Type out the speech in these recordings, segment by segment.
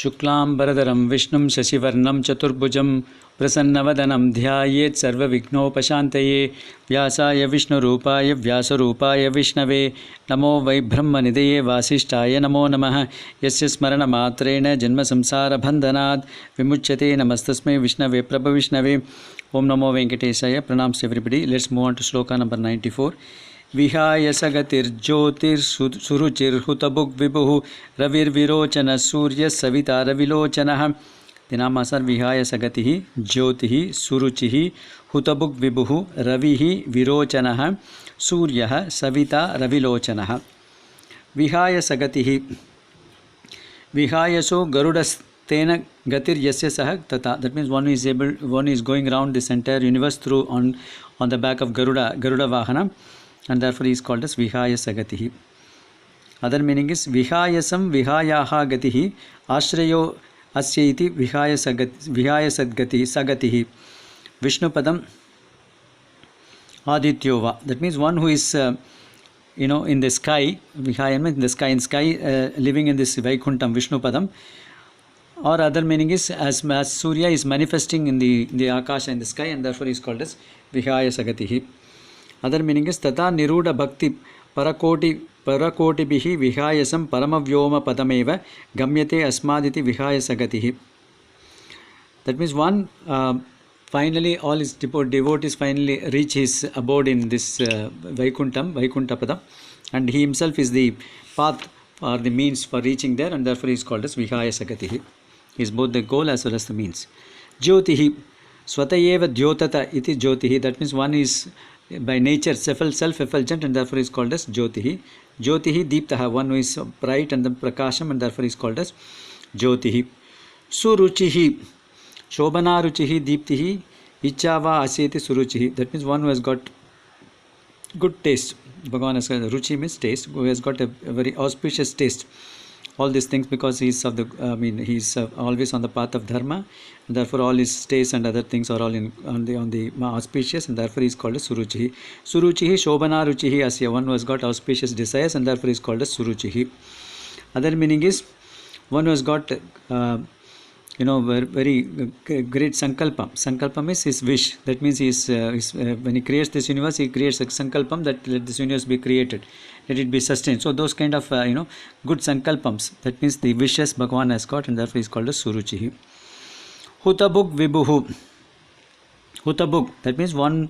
शुक्लांबरधरं विष्णुं शशिवर्णं चतुर्भुजं प्रसन्नवदनं ध्यायेत् सर्वविघ्नोपशान्तये। व्यासाय विष्णुरूपाय व्यासरूपाय विष्णवे नमो वै ब्रह्मनिधये वासिष्ठाय नमो नमः। यस्य स्मरणमात्रेण जन्मसंसारबन्धनात् विमुच्यते। नमस्तस्मै विष्णवे प्रभविष्णवे। ओम नमो वेंकटेशाय। प्रणाम्स everybody. Let's move on to shloka number 94। विहाय सगतिर्ज्योतिर्सुरुचिर्हुतभुग्विभुः रविर्विरोचनः सूर्यः Savita रविलोचनः। The namas are Vihaya Sagatihi, Jyotihi, Suruchihi, Hutabhugvibuhu, Ravihi, Virochanaha, Suryaha, Savita, Ravilochanaha. Vihaya Sagatihi. Vihayaso Garudastena Gatir Yasya Sahag Tata. That means one is going around this entire universe through on the back of Garuda Vahana, and therefore he is called as Vihaya Sagatihi. Other meaning is Vihayasam Vihayaha Gatihi Ashrayo Asyaiti Vihaya Sadgati Sagatihi. Vishnu Padam Adityova. That means one who is in the sky, Vihaya means in the sky, living in this Vaikuntam, Vishnu Padam. Or other meaning is as Surya is manifesting in the Akasha, in the sky, and therefore he is called as Vihaya Sagatihi. Other meaning is Tata Niruda Bhakti Parakoti Bihi Vihayasam Paramavyoma Padameva Gamyate Asmaditi Vihaya Sagatihi. That means one finally all his devotees finally reach his abode in this Vaikuntam, Vaikunthapada, and he himself is the path or the means for reaching there, and therefore he is called as Vihaya Sagatihi. He is both the goal as well as the means. Jyotihi Swatayeva Dhyotata iti Jyotihi. That means one is by nature self-effulgent, and therefore is called as Jyotihi. Jyotihi Deeptaha, one who is bright and the Prakasham, and therefore is called as Jyotihi. Suruchihi Shobana Ruchihi Deeptihi Ichava Asyeti Suruchihi. That means one who has got good taste. Bhagavan has got Ruchi means taste, who has got a very auspicious taste. All these things because he is he's always on the path of dharma, and therefore all his tastes and other things are all on the auspicious, and therefore he is called as Suruchihi. Suruchihi Shobana Ruchihi Asya, one who has got auspicious desires, and therefore he is called as Suruchihi. Other meaning is one who has got very great sankalpam. Sankalpam is his wish. That means he is when he creates this universe, he creates a sankalpam that let this universe be created, let it be sustained. So those kind of good sankalpams, that means the wishes Bhagavan has got, and therefore he is called as Suruchihi. Hutabhug Vibuhu. Hutabhug, that means one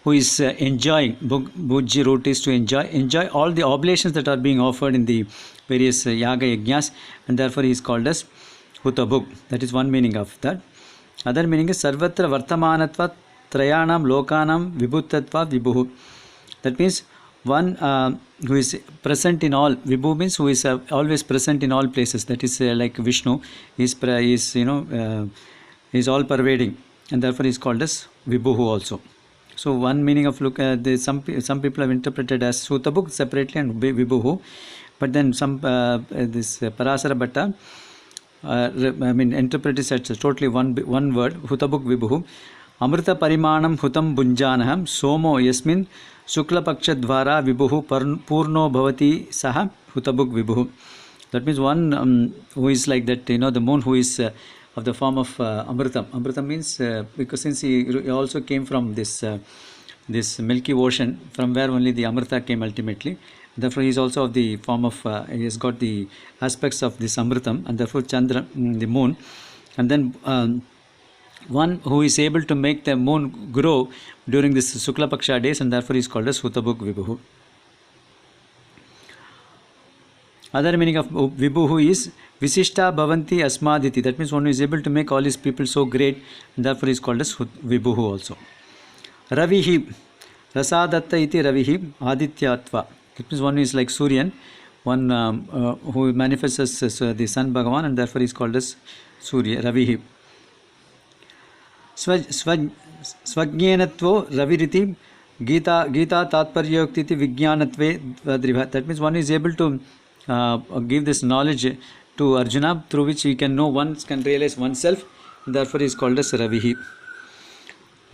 who is enjoying. Bhujji root is to enjoy all the oblations that are being offered in the various yaga yajnas, and therefore he is called as Hutabhug. That is one meaning of that. Other meaning is Sarvatra Vartamanatva Trayanam Lokanam Vibhuttatva Vibhuhu. That means one who is present in all. Vibhu means who is always present in all places. That is like Vishnu. He is all pervading, and therefore he is called as Vibhuhu also. So one meaning of some people have interpreted as Hutabhug separately and Vibhuhu, but then some this Parasara Bhatta interpreted as totally one word, Hutabhug Vibhuhu. Amrita Parimanam Hutam Bunjanaham Somo Yasmin Shukla Paksha Dvara Vibhuhu Purno Bhavati Saha Hutabhug Vibhuhu. That means one who is like that, the moon who is of the form of Amritam. Amritam means because since he also came from this milky ocean, from where only the Amrita came ultimately. Therefore, he is also of the form of, he has got the aspects of this Amritam, and therefore Chandra, the moon. And then one who is able to make the moon grow during this Sukla Paksha days, and therefore he is called as Hutabhug Vibhuhu. Other meaning of Vibhuhu is Visishta Bhavanti Asmaditi. That means one who is able to make all his people so great, and therefore he is called as Vibhuhu also. Ravihi Rasadatta iti Ravihi Adityatva. It means one is like Suryan, one who manifests as the sun Bhagavan, and therefore is called as Surya, Ravihi. Svajnenatvo Raviriti Gita Tatparyoktiti Vijnanatve Vadriva. That means one is able to give this knowledge to Arjuna, through which he can know, one can realize oneself, and therefore is called as Ravihi.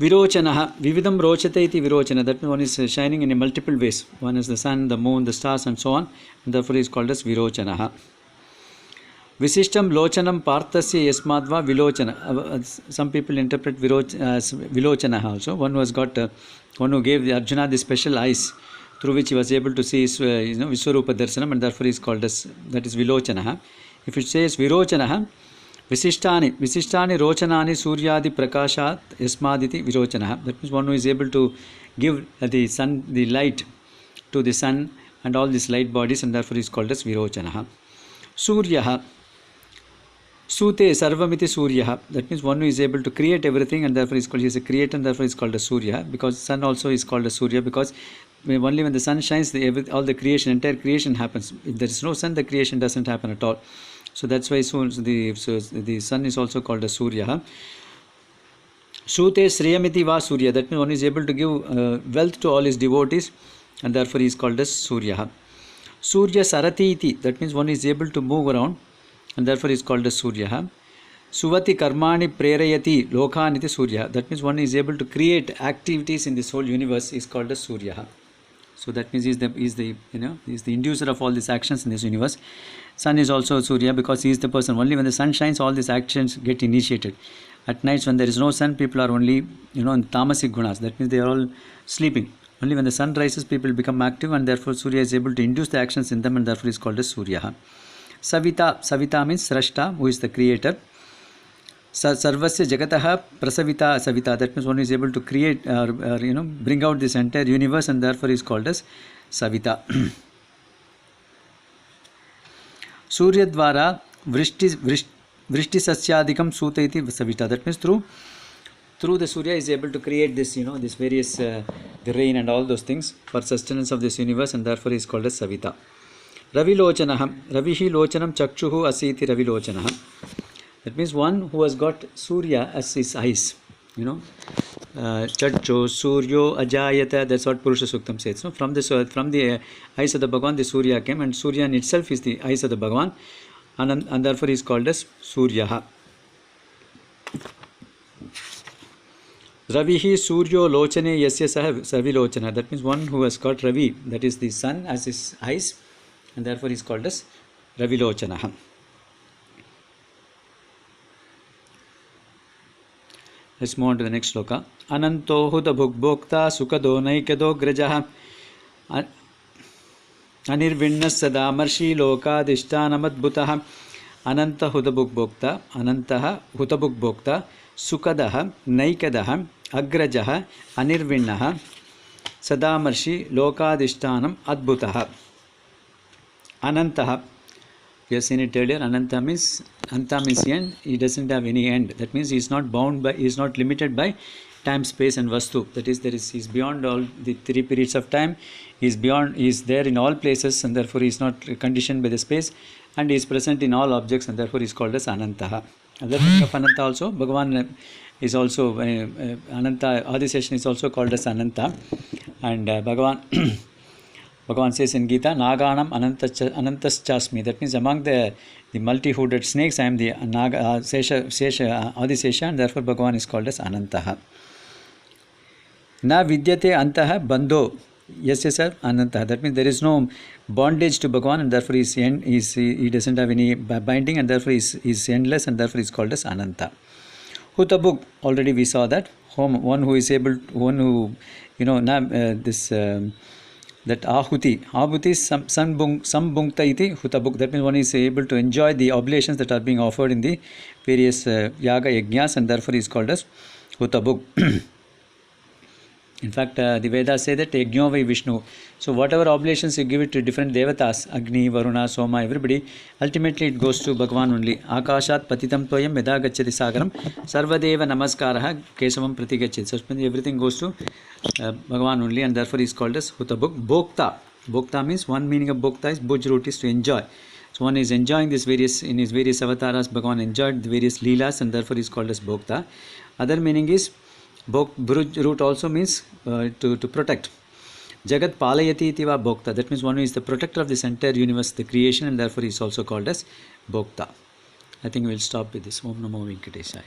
Virochanaha, Vividam Rochate iti Virochana. That means one is shining in multiple ways. One is the sun, the moon, the stars, and so on. And therefore, he is called as Virochanaha. Visishtam lochanam parthasya yasmadva vilochana. Some people interpret as vilochana also. One who has got, one who gave Arjuna the special eyes through which he was able to see his, Vishwarupa Darsanam, and therefore he is called as, that is Vilochana. If it says Virochana, Visishtani Rochanani Suryadi Prakashat Yasmaditi Virochana. That means one who is able to give the sun, the light to the sun and all these light bodies, and therefore is called as Virochana. Suryaha Sute Sarvamiti Suryaha. That means one who is able to create everything, and therefore he is a creator, and therefore is called as Surya. Because sun also is called as Surya, because only when the sun shines, all the creation, entire creation happens. If there is no sun, the creation doesn't happen at all. So that's why the sun is also called as Surya. Sute Sriyamiti Va Surya. That means one is able to give wealth to all his devotees, and therefore he is called as Surya. Surya Sarati iti. That means one is able to move around, and therefore is called as Surya. Suvati Karmani Prerayati Lokaniti Surya. That means one is able to create activities in this whole universe, is called as Surya. So that means he is the inducer of all these actions in this universe. Sun is also Surya, because he is the person. Only when the sun shines, all these actions get initiated. At nights when there is no sun, people are only in tamasic gunas. That means they are all sleeping. Only when the sun rises, people become active, and therefore Surya is able to induce the actions in them, and therefore is called as Surya. Savita means Srashta, who is the creator. Sarvasya Jagataha Prasavita Savita. That means one is able to create bring out this entire universe, and therefore is called as Savita. Surya Dvara Vrishti Sasyadikam Suta iti Savita. That means through the Surya is able to create this, this various the rain and all those things for sustenance of this universe, and therefore is called as Savita. Ravilochanaha Ravihi Lochanam Chakshuhu Asiti Ravilochanaha. That means one who has got Surya as his eyes, Chacho Suryo Ajayata. That's what Purusha Suktam says. So from the eyes of the Bhagavan, the Surya came, and Surya in itself is the eyes of the Bhagavan, and therefore is called as Suryaha. Ravihi Suryo Lochane Yasya Sah Savilochana. That means one who has got Ravi, that is the sun, as his eyes, and therefore is called as Ravilochana. Let's move on to the next sloka. Ananto huda bhukbhokta sukado naikado grajaha anirvinnas sada marshi lokadishthanamadbhutaha. Ananta huda bhukbhokta anantaha huta bhukbhokta sukadaha naikadaha agrajaha anirvinnaha sada marshi lokadishtanam adbhutaha. Anantaha. We have seen it earlier. Ananta means end. He doesn't have any end. That means he is not bound by, he is not limited by time, space, and vastu. That is, he is beyond all the three periods of time. He is there in all places, and therefore he is not conditioned by the space, and he is present in all objects, and therefore he is called as Anantaha. Other meaning of Ananta also, Bhagavan is also Ananta. Adiseshan is also called as Ananta, and Bhagavan says in Gita, Naganam Anantaschasmi. That means among the multi-hooded snakes, I am the Naga, Adisesha, and therefore Bhagavan is called as Anantaha. Na vidyate antaha bandho. Yes, sir, Anantaha. That means there is no bondage to Bhagavan, and therefore he doesn't have any binding, and therefore he is endless, and therefore he is called as Ananta. Hutabuk, already we saw that. One who is able, that Ahuti is sambhungta iti hutabuk. That means one is able to enjoy the oblations that are being offered in the various yaga yajnas, and therefore is called as hutabuk. In fact, the Vedas say that yajno vai Vishnu. So whatever oblations you give it to different devatas, Agni, Varuna, Soma, everybody, ultimately it goes to Bhagavan only. Akashat patitam toyam yada gacchati sagaram sarvadeva namaskaraha kesavam prati gacchati. So everything goes to Bhagavan only, and therefore he is called as Hutabuk. Bhokta. Bhokta means, one meaning of Bhokta is Bhuj root, is to enjoy. So one is enjoying this in his various avatars. Bhagavan enjoyed the various leelas, and therefore he is called as Bhokta. Other meaning is Bhuj root also means to protect. Jagat palayati iti va Bhokta. That means one who is the protector of this entire universe, the creation, and therefore he is also called as Bhokta. I think we will stop with this. Om Namo Venkatesaya.